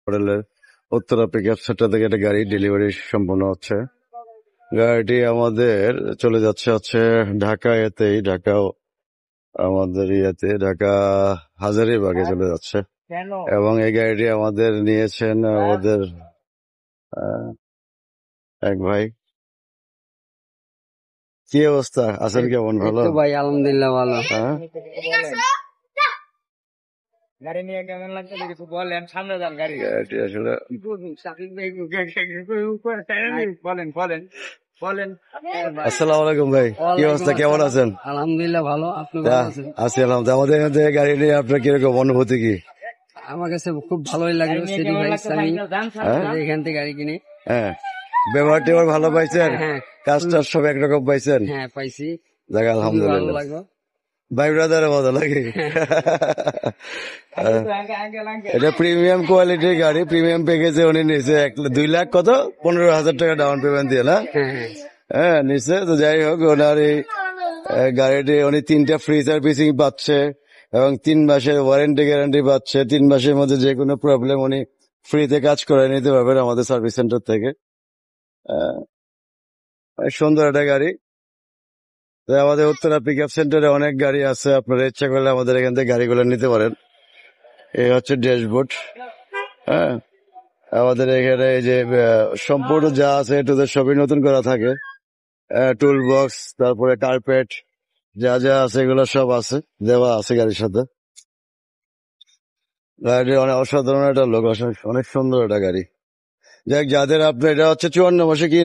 মডেলের Uttara pickup centre থেকে একটা গাড়ি ডেলিভারি সম্পন্ন হচ্ছে। গাড়িটি আমাদের চলে যাচ্ছে ঢাকা ঢাকা আমাদের ঢাকা হাজারীবাগে চলে যাচ্ছে। এবং এই গাড়িটি আমাদের নিয়েছেন ওদের এক ভাই। কি অবস্থা আছেন, কেমন? ভালো ভাই, আলহামদুলিল্লাহ ভালো। গাড়ি নিয়ে কেমন লাগছে কিছু বলেন, সামনে যান গাড়ি আসলে বলেন। আসসালামু আলাইকুম ভাই, কি অবস্থা, কেমন আছেন? আলহামদুলিল্লাহ ভালো, আপনি ভালো আছেন? আছি আলহামদুলিল্লাহ। আমাদের এখান থেকে গাড়ি নিয়ে আপনার কিরকম অনুভূতি কি? আমার কাছে খুব ভালোই লাগলো। আমি এখান থেকে গাড়ি কিনে ব্যবহার টেবহার ভালো পাইছেন? কাজ টাজ সব একরকম পাইছেন? হ্যাঁ পাইছি, যাক আলহামদুলিল্লাহ। ভাই ব্রাদার মতো লাগে। এটা প্রিমিয়াম কোয়ালিটির গাড়ি, প্রিমিয়াম প্যাকেজে উনি নিচে 2 লাখ কত 15,000 টাকা ডাউন পেমেন্ট দিয়ে না? হ্যাঁ নিচে তো। যাই হোক, ওনার এই গাড়িটি উনি 3টা ফ্রি সার্ভিসিং পাচ্ছে এবং 3 মাসের ওয়ারেন্টি গ্যারান্টি পাচ্ছে। 3 মাসের মধ্যে যে কোনো প্রবলেম উনি ফ্রিতে কাজ করে নিতে পারবেন আমাদের সার্ভিস সেন্টার থেকে। সুন্দর একটা গাড়ি। আমাদের উত্তরা পিকআপ সেন্টারে অনেক গাড়ি আছে, আপনারা ইচ্ছা করলে আমাদের এখান থেকে গাড়িগুলো নিতে পারেন। এই হচ্ছে ড্যাশবোর্ড। হ্যাঁ, আমাদের এখানে এই যে সম্পূর্ণ যা আছে এটুদের সবই নতুন করা থাকে। টুল বক্স, তারপরে কার্পেট, যা যা আছে এগুলো সব আছে, দেওয়া আছে গাড়ির সাথে। গাড়িটি অনেক অসাধারণ একটা লোক, অনেক সুন্দর একটা গাড়ি। যাক, যাদের আপনার এটা হচ্ছে 54 মাসে কি